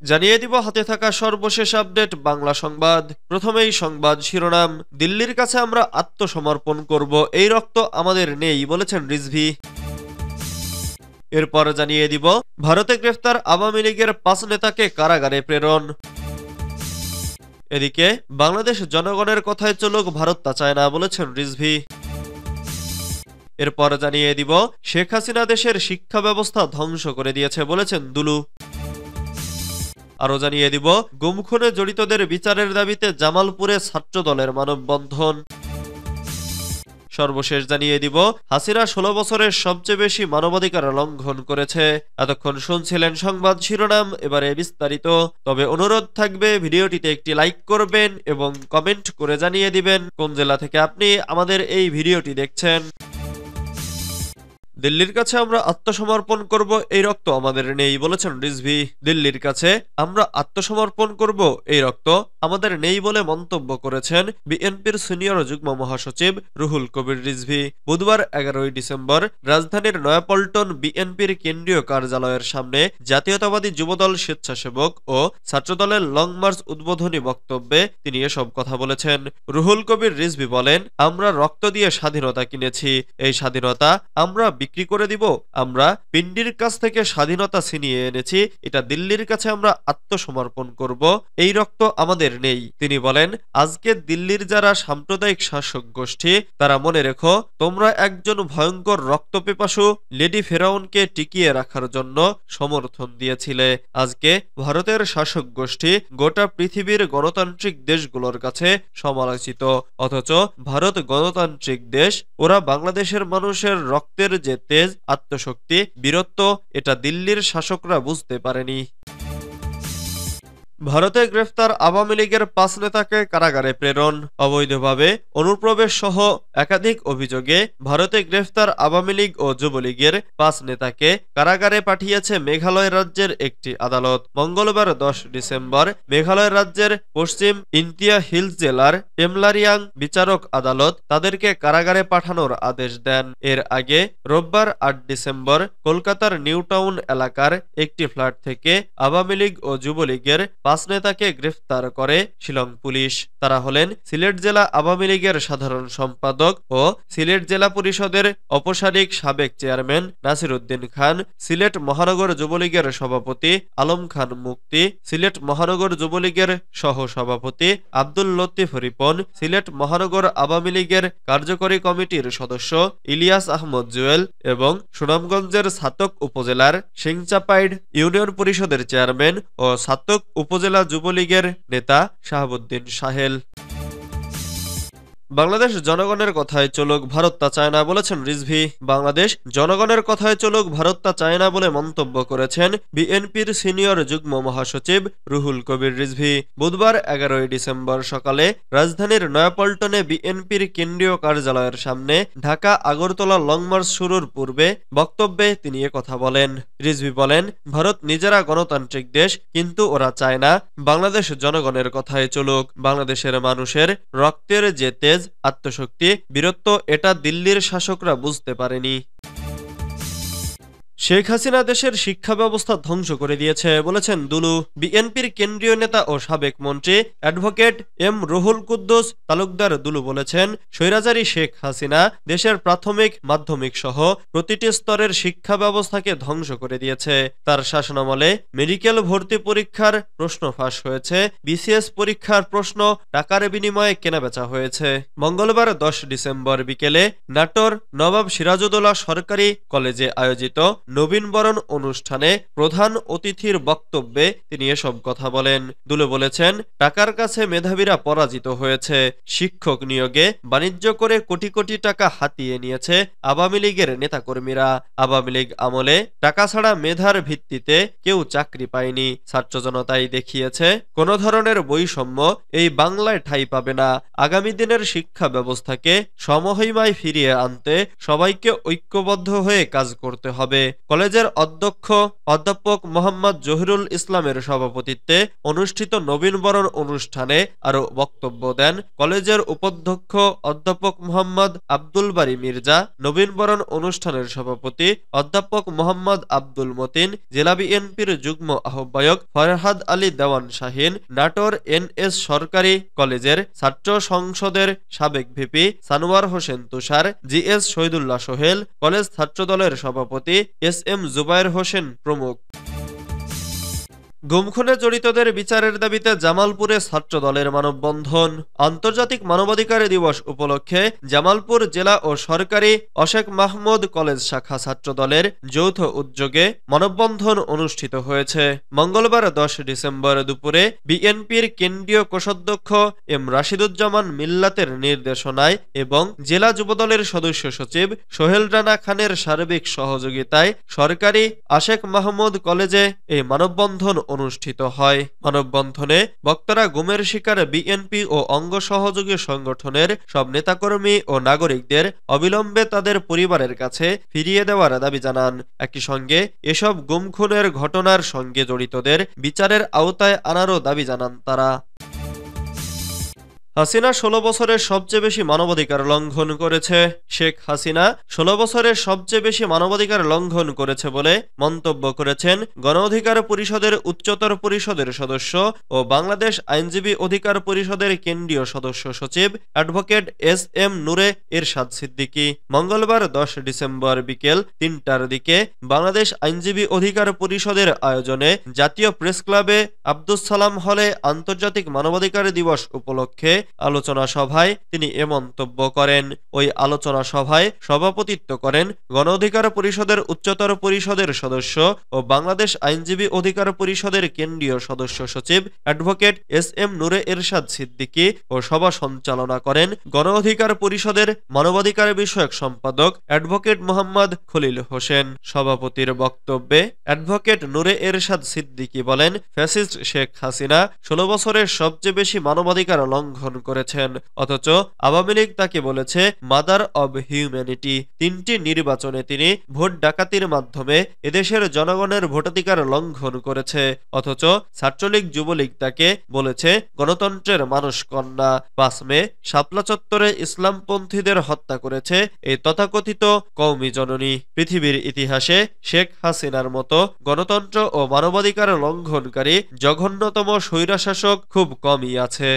জানিয়ে দিব হাতে থাকা সর্বশেষ আপডেট বাংলা সংবাদ। প্রথমেই সংবাদ শিরোনাম। দিল্লির কাছে আমরা আত্মসমর্পণ করব, এই রক্ত আমাদের নেই বলেছেন রিজভী। এরপর জানিয়ে দিব ভারতে গ্রেফতার আওয়ামী লীগের 5 নেতাকে কারাগারে প্রেরণ। এদিকে বাংলাদেশ জনগণের কথায় চলুক, ভারত তা চায় না বলেছেন রিজভী। এরপর জানিয়ে দিব শেখ হাসিনা দেশের শিক্ষা ব্যবস্থা ধ্বংস করে দিয়েছে বলেছেন দুলু। আরো জানিয়ে দিব গুম খুনে জড়িতদের বিচারের দাবিতে জামালপুরে ছাত্রদলের মানববন্ধন। সর্বশেষ জানিয়ে দিব হাসিনা 16 বছরের সবচেয়ে বেশি মানবাধিকার লঙ্ঘন করেছে। এতক্ষণ শুনছিলেন সংবাদ শিরোনাম, এবারে বিস্তারিত। তবে অনুরোধ থাকবে ভিডিওটিতে একটি লাইক করবেন এবং কমেন্ট করে জানিয়ে দিবেন কোন জেলা থেকে আপনি আমাদের এই ভিডিওটি দেখছেন। দিল্লির কাছে আমরা আত্মসমর্পণ করব, এই রক্ত আমাদের নেই বলেছেন রিজভী। দিল্লির কাছে আমরা আত্মসমর্পণ করব, এই রক্ত আমাদের নেই বলে মন্তব্য করেছেন বিএনপির সিনিয়র যুগ্ম মহাসচিব রুহুল কবির রিজভী। বুধবার 11 ডিসেম্বর রাজধানীর নয়াপল্টন বিএনপির কেন্দ্রীয় কার্যালয়ের সামনে জাতীয়তাবাদী যুবদল, স্বেচ্ছাসেবক ও ছাত্রদলের লং মার্চ উদ্বোধনী বক্তব্যে তিনি এসব কথা বলেছেন। রুহুল কবির রিজভী বলেন, আমরা রক্ত দিয়ে স্বাধীনতা কিনেছি, এই স্বাধীনতা আমরা বিক্রি করে দিব। আমরা পিন্ডির কাছ থেকে স্বাধীনতা ছিনিয়ে এনেছি, এটা দিল্লির কাছে আমরা আত্মসমর্পণ করব, এই রক্ত আমাদের নেই। তিনি বলেন, আজকে দিল্লির যারা সাম্প্রদায়িক শাসক গোষ্ঠী, তারা মনে রেখো, তোমরা একজন ভয়ঙ্কর রক্তপিপাসু লেডি ফেরাউনকে টিকিয়ে রাখার জন্য সমর্থন দিয়েছিলে। আজকে ভারতের শাসক গোষ্ঠী গোটা পৃথিবীর গণতান্ত্রিক দেশগুলোর কাছে সমালোচিত, অথচ ভারত গণতান্ত্রিক দেশ। ওরা বাংলাদেশের মানুষের রক্তের যে তেজ, আত্মশক্তি, বীরত্ব, এটা দিল্লির শাসকরা বুঝতে পারেনি। ভারতে গ্রেফতার আওয়ামী লীগের 5 নেতাকে কারাগারে প্রেরণ। অবৈধভাবে অনুপ্রবেশ সহ একাধিক অভিযোগে ভারতে গ্রেফতার আওয়ামী লীগ ও যুবলীগের 5 নেতাকে কারাগারে পাঠিয়েছে মেঘালয় রাজ্যের একটি আদালত। মঙ্গলবার 10 ডিসেম্বর মেঘালয় রাজ্যের পশ্চিম ইন্তিয়া হিলস জেলার এমলারিয়াং বিচারক আদালত তাদেরকে কারাগারে পাঠানোর আদেশ দেন। এর আগে রোববার 8 ডিসেম্বর কলকাতার নিউ টাউন এলাকার একটি ফ্ল্যাট থেকে আওয়ামী লীগ ও যুবলীগের 5 নেতাকে গ্রেফতার করে শিলং পুলিশ। তারা হলেন সিলেট জেলা আওয়ামী লীগের সাধারণ সম্পাদক ও সিলেট জেলা পরিষদের অপসারিক সাবেক চেয়ারম্যান নাসির উদ্দিন খান, সিলেট মহানগর যুবলীগের সভাপতি আলম খান মুক্তি, সিলেট মহানগর যুবলীগের সহ সভাপতি আব্দুল লতিফ রিপন, সিলেট মহানগর আওয়ামী লীগের কার্যকরী কমিটির সদস্য ইলিয়াস আহমদ জুয়েল এবং সুনামগঞ্জের ছাতক উপজেলার সিংচাপাইড ইউনিয়ন পরিষদের চেয়ারম্যান ও ছাতক উপজেলা যুবলীগের নেতা শাহাবুদ্দিন সাহেল। বাংলাদেশ জনগণের কথায় চলুক, ভারত তা চায় না বলেছেন রিজভী। বাংলাদেশ জনগণের কথায় চলুক, ভারত তা চায় না বলে মন্তব্য করেছেন বিএনপির সিনিয়র যুগ্ম মহাসচিব রুহুল কবির রিজভী। বুধবার 11 ডিসেম্বর সকালে রাজধানীর নয়াপল্টনে বিএনপির কেন্দ্রীয় কার্যালয়ের সামনে ঢাকা আগরতলা লং মার্চ শুরুর পূর্বে বক্তব্যে তিনি কথা বলেন। রিজভী বলেন, ভারত নিজেরা গণতান্ত্রিক দেশ, কিন্তু ওরা চায় না বাংলাদেশ জনগণের কথায় চলুক। বাংলাদেশের মানুষের রক্তের যে তেজ, আত্মশক্তি, বীরত্ব, এটা দিল্লির শাসকরা বুঝতে পারেনি। শেখ হাসিনা দেশের শিক্ষা ব্যবস্থা ধ্বংস করে দিয়েছে বলেছেন দুলু। বিএনপির কেন্দ্রীয় নেতা ও সাবেক মন্ত্রী অ্যাডভোকেট এম রুহুল কুদ্দুস তালুকদার দুলু বলেছেন, স্বৈরাচারী শেখ হাসিনা দেশের প্রাথমিক, মাধ্যমিক সহ প্রতিটি স্তরের শিক্ষা ব্যবস্থাকে ধ্বংস করে দিয়েছে। তার শাসনামলে মেডিকেল ভর্তি পরীক্ষার প্রশ্ন ফাঁস হয়েছে, বিসিএস পরীক্ষার প্রশ্ন টাকার বিনিময়ে কেনাবেচা হয়েছে। মঙ্গলবার 10 ডিসেম্বর বিকেলে নাটোর নবাব সিরাজউদ্দৌলা সরকারি কলেজে আয়োজিত নবীনবরণ অনুষ্ঠানে প্রধান অতিথির বক্তব্যে তিনি এসব কথা বলেন। দুলু বলেছেন, টাকার কাছে মেধাবীরা পরাজিত হয়েছে। শিক্ষক নিয়োগে বাণিজ্য করে কোটি কোটি টাকা হাতিয়ে নিয়েছে আওয়ামী লীগের নেতাকর্মীরা। আওয়ামী লীগ আমলে টাকা ছাড়া মেধার ভিত্তিতে কেউ চাকরি পায়নি। ছাত্র জনতাই দেখিয়েছে কোন ধরনের বৈষম্য এই বাংলায় ঠাঁই পাবে না। আগামী দিনের শিক্ষা ব্যবস্থাকে সমহিমায় ফিরিয়ে আনতে সবাইকে ঐক্যবদ্ধ হয়ে কাজ করতে হবে। কলেজের অধ্যক্ষ অধ্যাপক মোহাম্মদ জহিরুল ইসলামের সভাপতিত্বে অনুষ্ঠিত নবীনবরণ অনুষ্ঠানে আরও বক্তব্য দেন কলেজের উপাধ্যক্ষ অধ্যাপক মোহাম্মদ আব্দুল বারী মির্জা, নবীনবরণ অনুষ্ঠানের সভাপতি অধ্যাপক মোহাম্মদ আব্দুল মতিন, জেলা বিএনপির যুগ্ম আহ্বায়ক ফরহাদ আলী দেওয়ান শাহীন, নাটোর এনএস সরকারি কলেজের ছাত্র সংসদের সাবেক ভিপি সানোয়ার হোসেন তুষার, জিএস শহীদুল্লাহ সোহেল, কলেজ ছাত্রদলের সভাপতি এসএম জুবায়ের হোসেন প্রমুখ। গুমখুনে জড়িতদের বিচারের দাবিতে জামালপুরে ছাত্রদলের মানববন্ধন। আন্তর্জাতিক মানবাধিকার দিবস উপলক্ষে জামালপুর জেলা ও সরকারি অশেখ মাহমুদ কলেজ শাখা ছাত্রদলের যৌথ উদ্যোগে মানববন্ধন অনুষ্ঠিত হয়েছে। মঙ্গলবার 10 ডিসেম্বর দুপুরে বিএনপির কেন্দ্রীয় কোষাধ্যক্ষ এম রাশিদুজ্জামান মিল্লাতের নির্দেশনায় এবং জেলা যুবদলের সদস্য সচিব সোহেল রানা খানের সার্বিক সহযোগিতায় সরকারি আশেখ মাহমুদ কলেজে এই মানববন্ধন অনুষ্ঠিত হয়। মানববন্ধনে বক্তারা গুমের শিকার বিএনপি ও অঙ্গ সহযোগী সংগঠনের সব নেতাকর্মী ও নাগরিকদের অবিলম্বে তাদের পরিবারের কাছে ফিরিয়ে দেওয়ার দাবি জানান। একই সঙ্গে এসব গুম খুনের ঘটনার সঙ্গে জড়িতদের বিচারের আওতায় আনারও দাবি জানান তারা। হাসিনা 16 বছরের সবচেয়ে বেশি মানবাধিকার লঙ্ঘন করেছে। শেখ হাসিনা 16 বছরের সবচেয়ে বেশি মানবাধিকার লঙ্ঘন করেছে বলে মন্তব্য করেছেন গণ অধিকার পরিষদের উচ্চতর পরিষদের সদস্য ও বাংলাদেশ আইনজীবী অধিকার পরিষদের কেন্দ্রীয় সদস্য সচিব অ্যাডভোকেট এসএম নূরে এরশাদ সিদ্দিকী। মঙ্গলবার 10 ডিসেম্বর বিকেল 3টার দিকে বাংলাদেশ আইনজীবী অধিকার পরিষদের আয়োজনে জাতীয় প্রেস ক্লাবে আব্দুস সালাম হলে আন্তর্জাতিক মানবাধিকার দিবস উপলক্ষে আলোচনা সভায় তিনি এ মন্তব্য করেন। ওই আলোচনা সভায় সভাপতিত্ব করেন গণ অধিকার পরিষদের উচ্চতর পরিষদের সদস্য ও বাংলাদেশ আইনজীবী অধিকার পরিষদের কেন্দ্রীয় সদস্য সচিব অ্যাডভোকেট এসএম নূরে এরশাদ সিদ্দিকী ও সভা সঞ্চালনা করেন গণ অধিকার পরিষদের মানবাধিকার বিষয়ক সম্পাদক অ্যাডভোকেট মোহাম্মদ খলিল হোসেন। সভাপতির বক্তব্যে অ্যাডভোকেট নূরে এরশাদ সিদ্দিকী বলেন, ফ্যাসিস্ট শেখ হাসিনা 16 বছরের সবচেয়ে বেশি মানবাধিকার লঙ্ঘন করেছেন, অথচ আওয়ামী লীগ তাকে বলেছে মাদার অব হিউম্যানিটি। 3টি নির্বাচনে তিনি ভোট ডাকাতির মাধ্যমে এদেশের জনগণের ভোটাধিকার লঙ্ঘন করেছে, অথচ ছাত্রলীগ যুবলীগ তাকে বলেছে গণতন্ত্রের মানুষ কন্যা। 5 মে শাপলা চত্বরে ইসলামপন্থীদের হত্যা করেছে এই তথাকথিত কওমি জননী। পৃথিবীর ইতিহাসে শেখ হাসিনার মতো গণতন্ত্র ও মানবাধিকার লঙ্ঘনকারী জঘন্যতম স্বৈরশাসক খুব কমই আছে।